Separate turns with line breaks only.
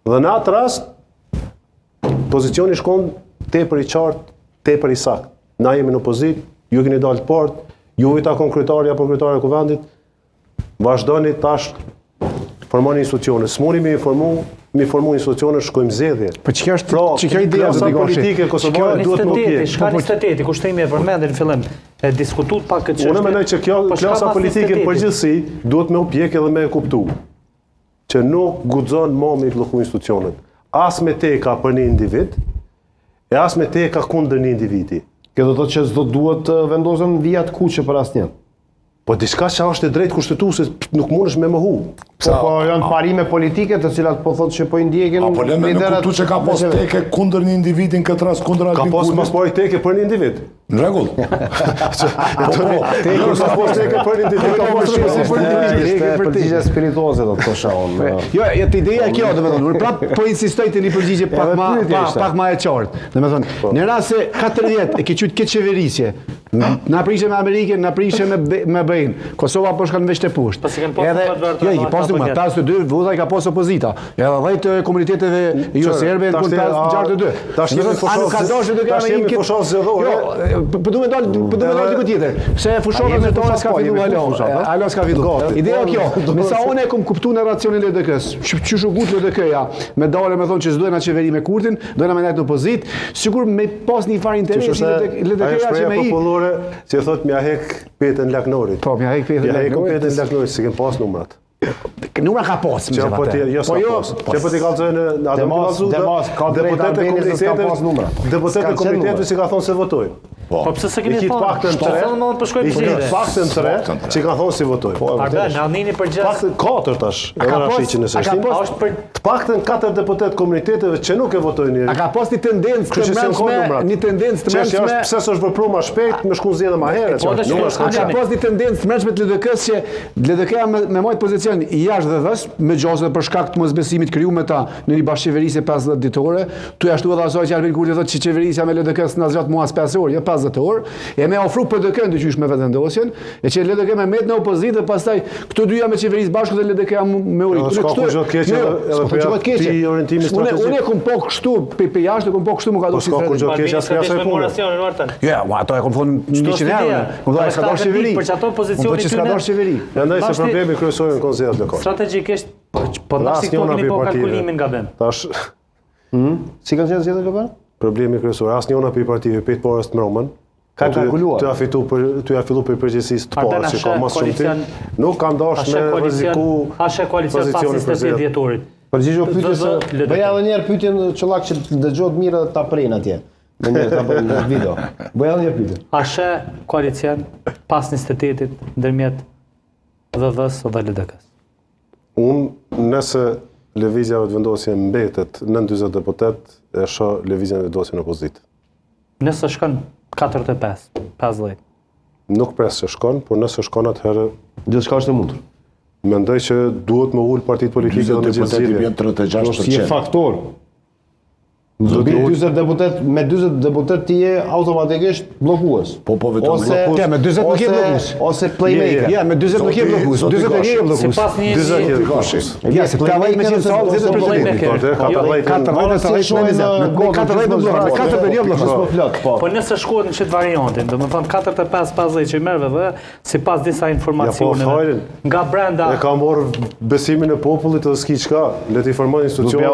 Dhe në atë rast, pozicioni shkon tepër i qartë, tepër i saktë. Na jemi në opozit, ju keni dalë të partë, ju i takon kryetari apo kryetare e kuvendit, vazhdoni tash formoni institucione. S'muni mi formu institucione, shkojmë zgjedhje.
Po çka është ideja
e politike kosovare duhet më pjetë.
Shka 28, kushtimi e përmendin në fillim, e diskutuar pak këtë çështje.
Unë mendoj që kjo klasa politike në përgjithësi duhet me u pjekë edhe me e kuptu që nuk guxon më me blloku institucionet. As me teka për një individ, e as me teka kundër një individi.
Kjo do të thotë që s'do duhet vendosen vija të kuqe për asnjë.
Po diçka që është e drejtë kushtetuese nuk mundesh me mohu.
Po janë parime politike të cilat po thotë që po i ndjekin
apo le me kuptu që ka pas teke kundër një individin këtë rast kundër Albin
Kurti. Ka pas mas pari teke për një individ.
Në rregull.
Ka pas teke për një individ, ka pas për një individ.
Ishte përgjigje spirituoze do të thosha unë. Jo, jetë ideja kjo, domethënë, unë prap po insistoj të një përgjigje pak më e qartë. Domethënë, në rast se 40 e ke qyt këtë qeverisje, na prishë me Amerikën, na prishë me BE-n. Kosova po shkon veç te poshtë. Edhe jo, i pasur më 52 vota i ka pas opozita. Edhe 10 komuniteteve jo serbe në 62.
Tash jemi fushos zgjedhore.
Po duhet dal diku tjetër. Se fushova me tonë s'ka filluar alo s'ka filluar. Ideja kjo, me sa unë e kam kuptuar narracionin e LDK-s. Çu gut LDK-ja, me dalë me thonë që s'duhen na qeveri me Kurtin, dohen na ndaj në opozit, sigur me pas një farë interesi LDK-ja që me i
që thot mja hek petën laknorit.
Po, mja hek petën
laknorit, si kem pas numrat.
Numra ka pas, më
po që po t'i kalzojnë në atë deputetet e komitetve që ka thonë se votoj.
Po pse se kemi thonë?
Paktën 3 që ka thonë si votoj.
Arben, Alnini përgjithë.
Paktën 4 tash. Të paktën 4 deputet komuniteteve që nuk e votojnë njëri.
A ka pas një tendencë të mërshme...
Pse s'është vëpru ma shpejt, me shkun zjedhe ma herët.
A ka pas një tendencë të mërshme të LDK-s që LDK-ja me majtë pozicion i jashtë dhe dhës, me gjosë dhe për shkak të mosbesimit kriju me ta në një bashkëqeverisje 50 ditore, tu ashtu edhe asoj që Albin Kurti thotë që qeverisja me LDK-s në zgjat muas 5 orë, 50 orë, e me ofru PDK-n të qysh me vetëvendosjen, e që LDK me met në opozitë dhe pastaj këto dyja me qeverisë bashkë dhe LDK-ja me uri. Unë e kom po kështu, pe jashtë e kom po kështu më ka do si fretë. Ja, ato e kom thonë 100 euro, kom thonë s'ka dorë qeveri.
Për që ato pozicioni
s'ka dorë qeveri.
Mendoj se problemi kryesor në konzillat lokale.
Strategjikisht, po ndash si këto keni po kalkulimin nga bem.
Tash,
si kanë qenë zgjedhjet lokale?
Problemi kryesor, asnjëna prej partive 5 porës të mbrëmën.
Ka kalkuluar.
Ty a fillu për përgjegjësisë të parë, që ka mas shumë tim. Nuk kanë dashur me rreziku.
Ashe koalicion pas 28 dhjetorit.
Përgjigjo pyetjes së bëja edhe një herë pyetjen çollak që dëgjohet mirë dhe ta pren atje. Në një ta bëj në video. Bëja edhe një pyetje.
Ashe koalicion pas 28-it ndërmjet VV-s dhe LDK-s.
Unë nëse lëvizja e vendosje mbetet në 40 deputet, e shoh lëvizjen e vendosje në opozitë.
Nëse shkon 45, 50.
Nuk pres që shkon, por nëse shkon atëherë
Gjithçka është e mundur.
Mendoj që duhet më ul partitë politike dhe në gjithësi.
Si e faktor. Do të 40 deputet, me 40 deputet ti je automatikisht bllokues.
Po vetëm
bllokues. Ja, me 40 nuk je bllokues. Ose playmaker. Ja, me 40 nuk je bllokues. 40 nuk je bllokues.
Sipas një
40 je bllokues.
Ja, se ta vëj me qenë sallë 10 playmaker.
4 po nëse shkohet në çet variantin, domethënë 45-50 që merr VV, sipas disa informacioneve nga brenda
e ka marrë besimin e popullit edhe s'ki çka, le të informojnë institucionet.